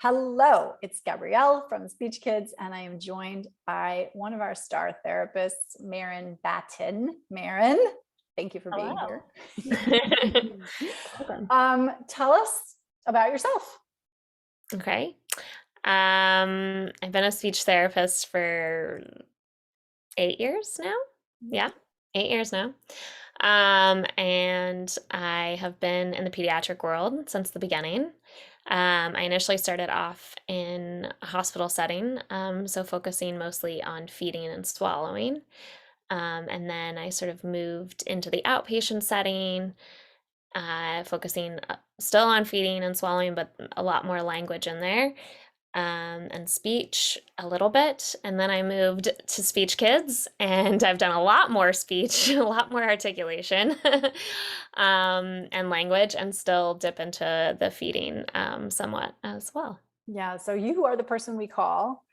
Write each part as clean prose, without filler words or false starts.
Hello, it's Gabrielle from SpeechKids, and I am joined by one of our star therapists, Mairin Batten. Mairin, thank you for being here. Tell us about yourself. Okay. I've been a speech therapist for 8 years now. Yeah, 8 years now. And I have been in the pediatric world since the beginning. I initially started off in a hospital setting, so focusing mostly on feeding and swallowing. And then I sort of moved into the outpatient setting, focusing still on feeding and swallowing, but a lot more language in there, and speech a little bit. And then I moved to SpeechKids, and I've done a lot more speech, a lot more articulation, and language, and still dip into the feeding somewhat as well. Yeah, so you are the person we call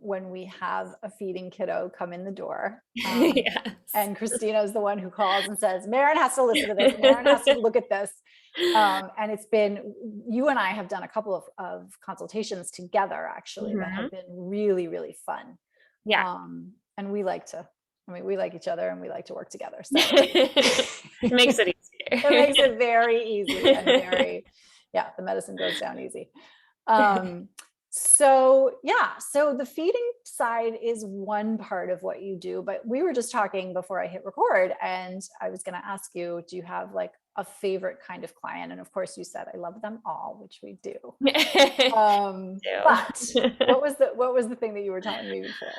when we have a feeding kiddo come in the door. Yes. And Christina is the one who calls and says, Mairin has to listen to this. Mairin has to look at this. And it's been, you and I have done a couple of consultations together, actually, that have been really, really fun. Yeah. And we like each other and we like to work together. So It makes it easier. It makes it very easy and very, yeah, the medicine goes down easy. So the feeding side is one part of what you do, but we were just talking before I hit record, and I was going to ask you, do you have like a favorite kind of client? And of course you said, I love them all, which we do. But what was the thing that you were telling me before?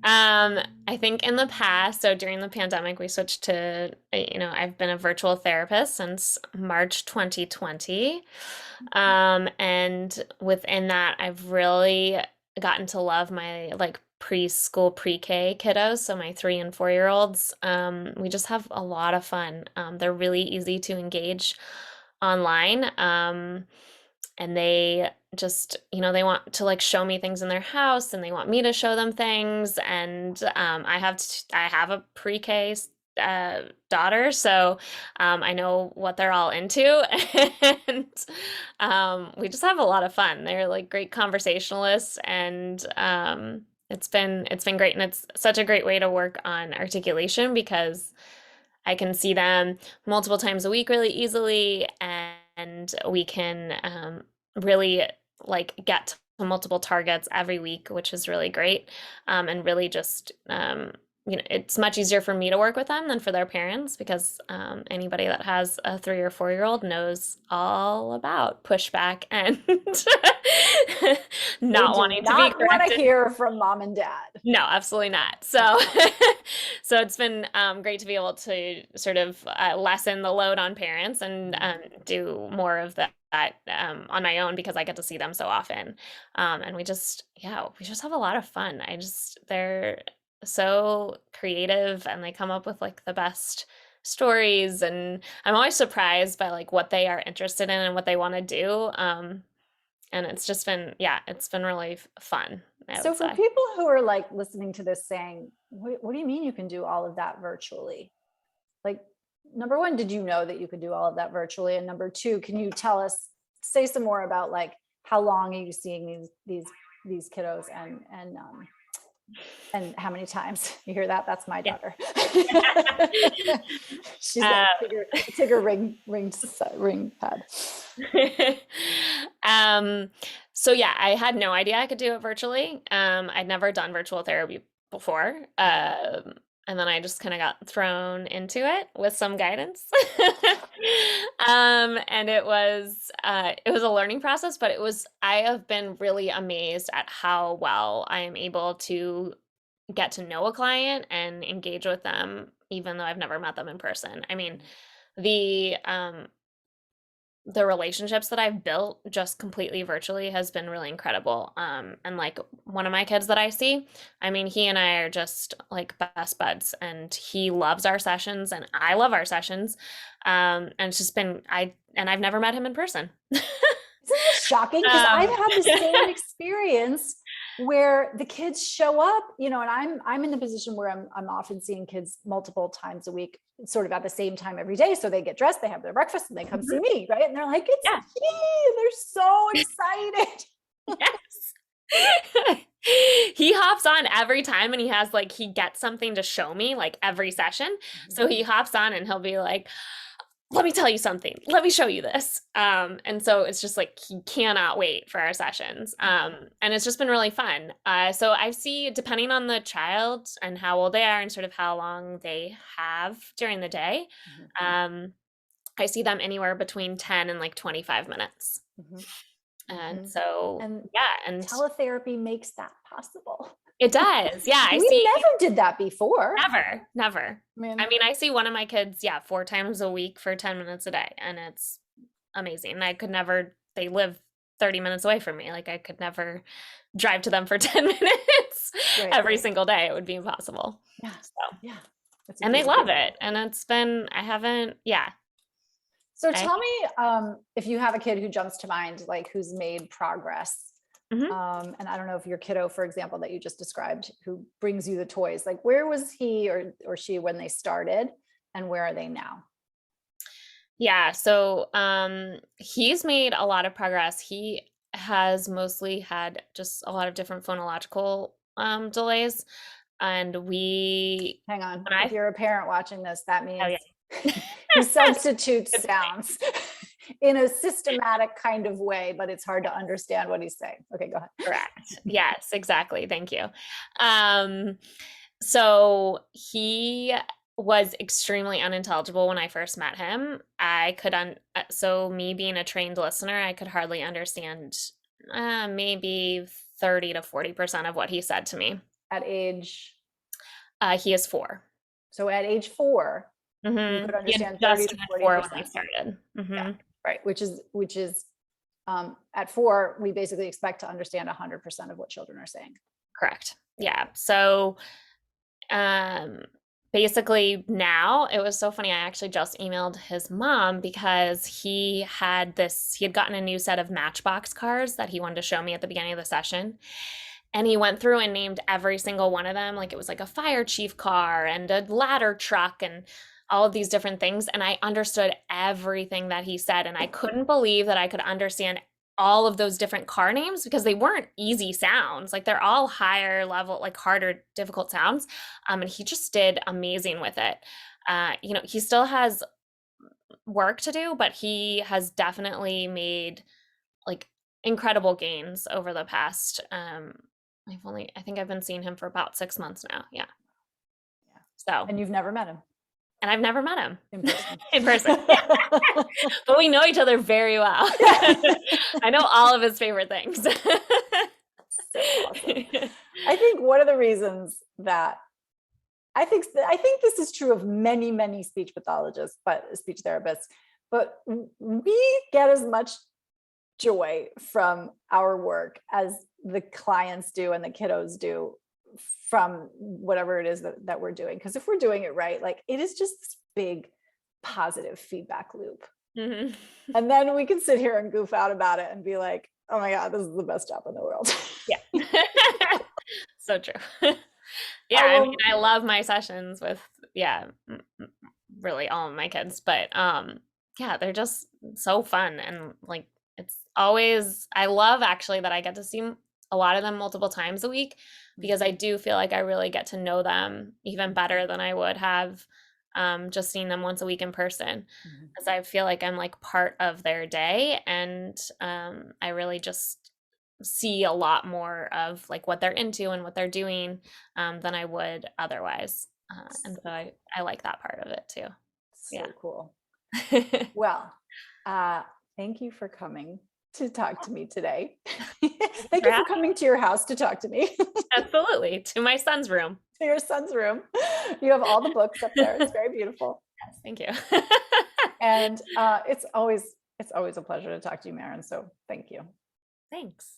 I think in the past, so during the pandemic, we switched to, I've been a virtual therapist since March 2020. And within that, I've really gotten to love my like preschool, pre-K kiddos. So my 3 and 4-year-olds, we just have a lot of fun. They're really easy to engage online. And they just, they want to like show me things in their house, and they want me to show them things. And I have a pre-K daughter, so I know what they're all into, and we just have a lot of fun. They're like great conversationalists, and it's been great, and it's such a great way to work on articulation because I can see them multiple times a week really easily, and we can really like get to multiple targets every week, which is really great, and really just it's much easier for me to work with them than for their parents, because anybody that has a 3 or 4-year-old knows all about pushback and not wanting to be corrected. Not want to hear from mom and dad. No, absolutely not. So, so it's been great to be able to sort of lessen the load on parents and do more of that on my own, because I get to see them so often. And we just have a lot of fun. They're so creative, and they come up with like the best stories, and I'm always surprised by like what they are interested in and what they want to do. And it's just been, it's been really fun. So for people who are like listening to this saying, what do you mean you can do all of that virtually? Like, number one, did you know that you could do all of that virtually? And number two, can you say some more about like, how long are you seeing these kiddos, and how many times? You hear that? That's my daughter. She's take her ring pad. So yeah, I had no idea I could do it virtually. I'd never done virtual therapy before. And then I just kind of got thrown into it with some guidance. And it was a learning process, but I have been really amazed at how well I am able to get to know a client and engage with them, even though I've never met them in person. I mean, the relationships that I've built just completely virtually has been really incredible. And like one of my kids that I see, I mean, he and I are just like best buds, and he loves our sessions and I love our sessions. And it's just been, I've never met him in person. Isn't that shocking? Because I've had the same experience where the kids show up, and I'm in the position where I'm often seeing kids multiple times a week, sort of at the same time every day. So they get dressed, they have their breakfast, and they come see me, right? And they're like, it's me. They're so excited. Yes. He hops on every time and he has like, he gets something to show me like every session. So he hops on and he'll be like, let me tell you something. Let me show you this. And so it's just like he cannot wait for our sessions. And it's just been really fun. So I see, depending on the child and how old they are and sort of how long they have during the day, I see them anywhere between 10 and like 25 minutes. And so, And yeah, and teletherapy makes that possible. it does. Yeah, I We see. never did that before. Never. I mean, I see one of my kids, 4 times a week for 10 minutes a day, and it's amazing. I could never, they live 30 minutes away from me. Like I could never drive to them for 10 minutes every single day. It would be impossible. Yeah. So, yeah. And they love it. And it's been, I haven't, So tell me, if you have a kid who jumps to mind, like who's made progress. And I don't know if your kiddo, for example, that you just described, who brings you the toys, like where was he or she when they started and where are they now? Yeah, so he's made a lot of progress. He has mostly had just a lot of different phonological delays. And we Hang on, when if you're a parent watching this, that means yeah. he substitutes sounds in a systematic kind of way, but it's hard to understand what he's saying. Okay, go ahead. Correct. Yes, exactly. Thank you. So he was extremely unintelligible when I first met him. I could so me being a trained listener, I could hardly understand maybe 30 to 40% of what he said to me. At age? He is 4. So at age 4, you could understand 30 to 40% when we started. Yeah, right. Which is at 4, we basically expect to understand 100% of what children are saying. Correct. Yeah. So basically now it was so funny. I actually just emailed his mom because he had gotten a new set of Matchbox cars that he wanted to show me at the beginning of the session. And he went through and named every single one of them. Like it was like a fire chief car and a ladder truck and all of these different things. And I understood everything that he said. And I couldn't believe that I could understand all of those different car names because they weren't easy sounds. Like they're all higher level, like harder, difficult sounds. And he just did amazing with it. He still has work to do, but he has definitely made like incredible gains over the past, I think I've been seeing him for about 6 months now. Yeah. So. And you've never met him? And I've never met him in person. in person. But we know each other very well. I know all of his favorite things. So awesome. I think one of the reasons that I think this is true of many, many speech pathologists, but speech therapists, but we get as much joy from our work as the clients do and the kiddos do from whatever it is that we're doing. Because if we're doing it right, like it is just this big positive feedback loop. And then we can sit here and goof out about it and be like, oh my God, this is the best job in the world. Yeah. So true. Yeah. I mean, I love my sessions with, really all of my kids, but they're just so fun. And like, it's always, I love actually that I get to see a lot of them multiple times a week because I do feel like I really get to know them even better than I would have just seeing them once a week in person, because I feel like I'm like part of their day, and I really just see a lot more of like what they're into and what they're doing than I would otherwise. And so I like that part of it too. So cool. Well, thank you for coming to talk to me today. Thank you for coming to your house to talk to me. Absolutely. To my son's room. To your son's room. You have all the books up there. It's very beautiful. Yes, thank you. And it's always a pleasure to talk to you, Mairin. So thank you. Thanks.